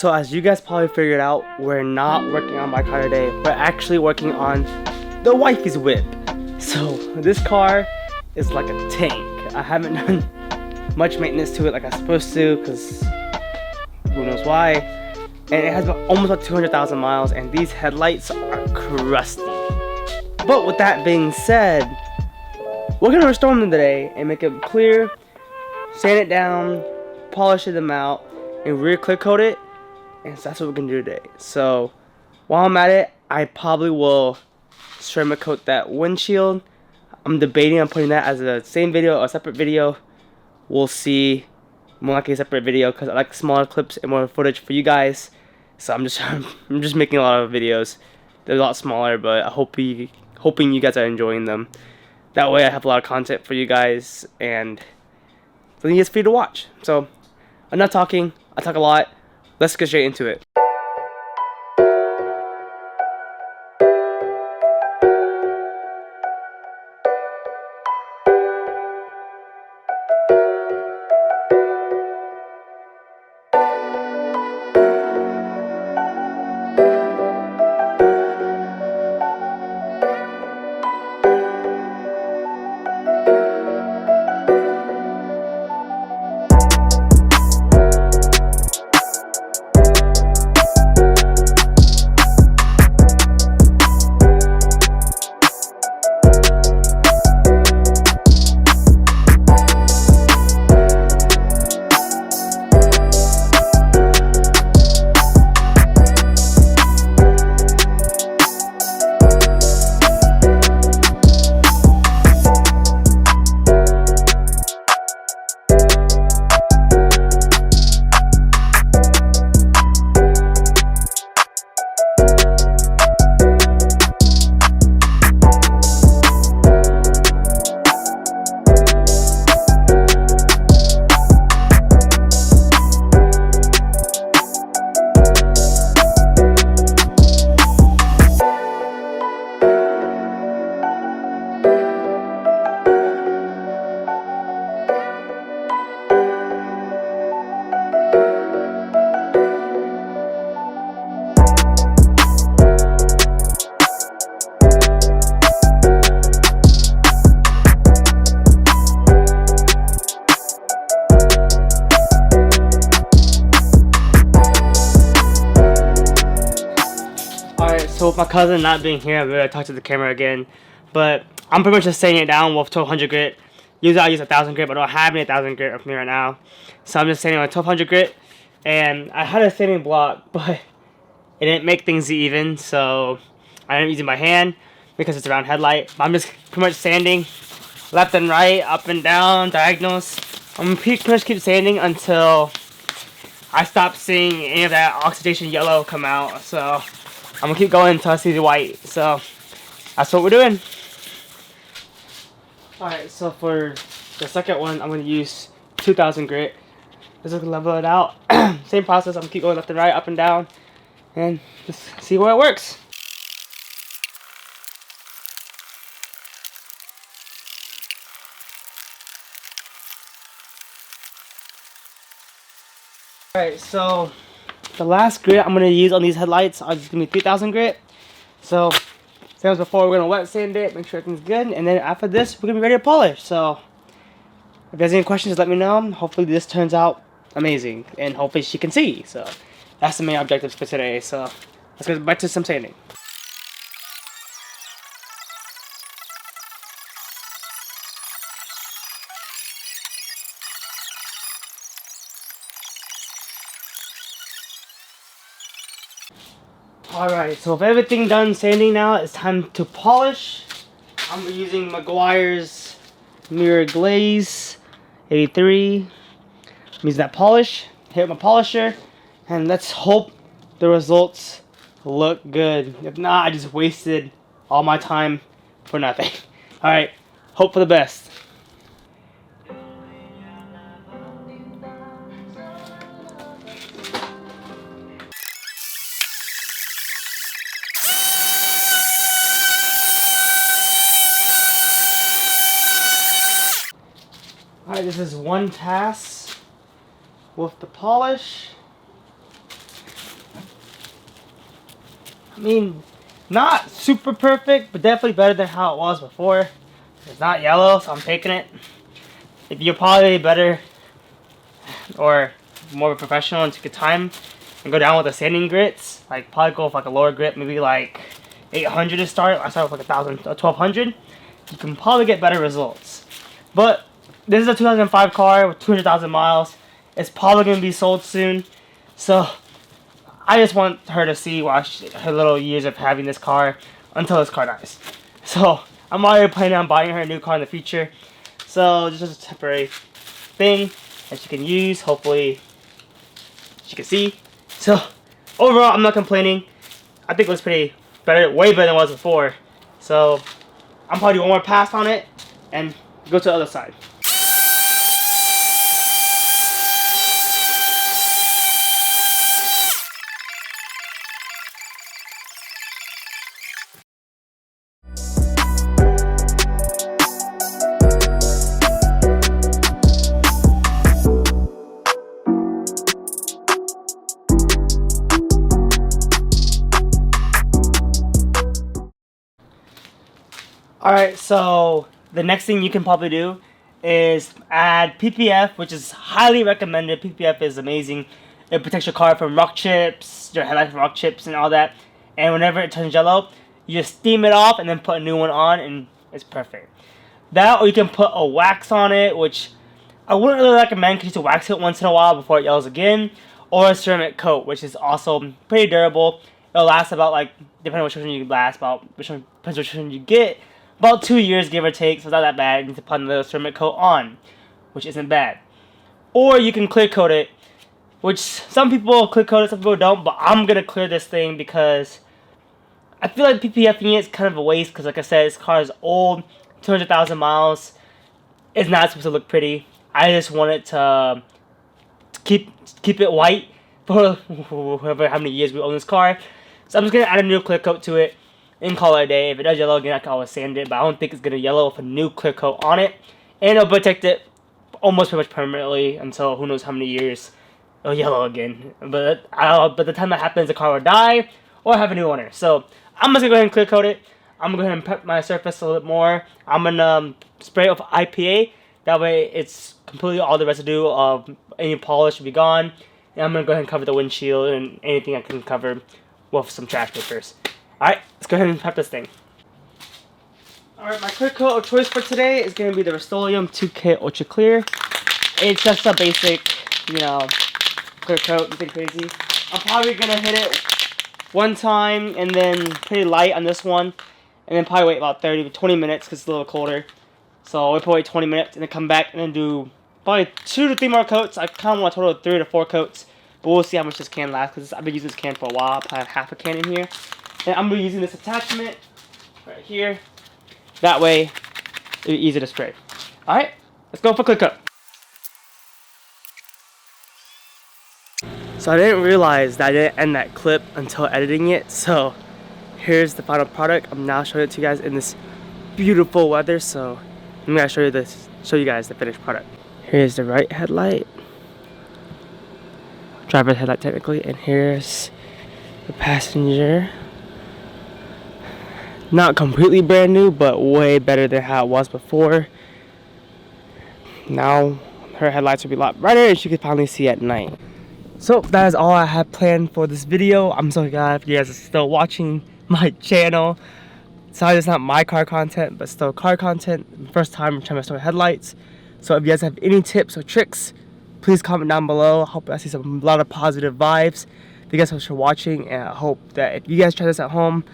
So as you guys probably figured out, we're not working on my car today. We're actually working on the wifey's whip. So this car is like a tank. I haven't done much maintenance to it like I'm supposed to because who knows why. And it has almost about 200,000 miles and these headlights are crusty. But with that being said, we're gonna restore them today and make it clear, sand it down, polish them out, and rear clear coat it. And so that's what we're gonna do today. So while I'm at it, I probably will ceramic coat that windshield. I'm debating on putting that as a same video or a separate video. We'll see. More likely a separate video because I like smaller clips and more footage for you guys. So I'm just making a lot of videos. They're a lot smaller, but I hoping you guys are enjoying them. That way I have a lot of content for you guys and something it's free to watch. So I'm not talking. I talk a lot. Let's get straight into it. So with my cousin not being here, I'm gonna talk to the camera again. But I'm pretty much just sanding it down with 1200 grit. Usually I use 1000 grit, but I don't have any 1000 grit with me right now. So I'm just sanding on 1200 grit. And I had a sanding block, but it didn't make things even. So I ended up using my hand because it's a round headlight. I'm just pretty much sanding left and right, up and down, diagonals. I'm gonna pretty much keep sanding until I stop seeing any of that oxidation yellow come out. So I'm gonna keep going until I see the white. So that's what we're doing. Alright, so for the second one, I'm gonna use 2000 grit. Just gonna level it out. Same process, I'm gonna keep going left and right, up and down, and just see where it works. Alright, so the last grit I'm going to use on these headlights are just going to be 3000 grit. So, same as before, we're going to wet sand it, make sure everything's good, and then after this, we're going to be ready to polish. So, if there's any questions, let me know. Hopefully this turns out amazing, and hopefully she can see. So, that's the main objectives for today. So, let's get back to some sanding. Alright, so with everything done sanding now, it's time to polish. I'm using Meguiar's Mirror Glaze 83. I'm using that polish, hit my polisher, and let's hope the results look good. If not, I just wasted all my time for nothing. Alright, hope for the best. Alright, this is one pass with the polish. mean, not super perfect, but definitely better than how it was before. It's not yellow, so I'm taking it. If you're probably better or more of a professional and take your time and go down with the sanding grits, like probably go with like a lower grit, maybe like 800 to start. I started with like 1,000 or 1,200. You can probably get better results. But this is a 2005 car with 200,000 miles. It's probably going to be sold soon. So I just want her to see her little years of having this car until this car dies. So I'm already planning on buying her a new car in the future. So this is a temporary thing that she can use. Hopefully she can see. So overall, I'm not complaining. I think it was pretty better, way better than it was before. So I'm probably do one more pass on it and go to the other side. Alright, so the next thing you can probably do is add PPF, which is highly recommended. PPF is amazing. It protects your car from rock chips, your headlight from rock chips and all that. And whenever it turns yellow, you just steam it off and then put a new one on and it's perfect. That, or you can put a wax on it, which I wouldn't really recommend because you need to wax it once in a while before it yellows again. Or a ceramic coat, which is also pretty durable. It'll last about, like, depending on which one you last, about which one you get, about 2 years, give or take, so it's not that bad. You need to put another ceramic coat on, which isn't bad. Or you can clear coat it, which some people clear coat it, some people don't, but I'm going to clear this thing because I feel like PPFing it is kind of a waste because, like I said, this car is old, 200,000 miles. It's not supposed to look pretty. I just want it to keep it white for how many years we own this car. So I'm just going to add a new clear coat to it and call it a day. If it does yellow again, I can always sand it, but I don't think it's going to yellow with a new clear coat on it. And it'll protect it almost pretty much permanently until who knows how many years it'll yellow again. But by the time that happens, the car will die or have a new owner. So I'm just going to go ahead and clear coat it. I'm going to go ahead and prep my surface a little bit more. I'm going to spray it with IPA. That way it's completely all the residue of any polish will be gone. And I'm going to go ahead and cover the windshield and anything I can cover with some trash papers. Alright, let's go ahead and prep this thing. Alright, my clear coat of choice for today is going to be the Rust-Oleum 2K Ultra Clear. It's just a basic, clear coat, nothing crazy. I'm probably going to hit it one time and then pretty light on this one. And then probably wait about 30 to 20 minutes because it's a little colder. So we'll probably wait 20 minutes and then come back and then do probably 2 to 3 more coats. I kind of want a total of 3 to 4 coats. But we'll see how much this can lasts because I've been using this can for a while. I probably have half a can in here. And I'm going to be using this attachment right here. That way, it'll be easy to spray. Alright, let's go for clear coat. So I didn't realize that I didn't end that clip until editing it. So here's the final product. I'm now showing it to you guys in this beautiful weather. So I'm going to show you guys the finished product. Here's the right headlight. Driver's headlight technically. And here's the passenger. Not completely brand new, but way better than how it was before. Now her headlights will be a lot brighter and she can finally see at night. So that is all I have planned for this video. I'm so glad if you guys are still watching my channel. Sorry it's not my car content, but still car content. First time I'm trying to restore headlights. So if you guys have any tips or tricks, please comment down below. I hope I see a lot of positive vibes. Thank you guys for watching, and I hope that if you guys try this at home,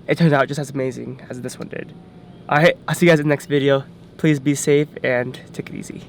it turns out just as amazing as this one did. Alright, I'll see you guys in the next video. Please be safe and take it easy.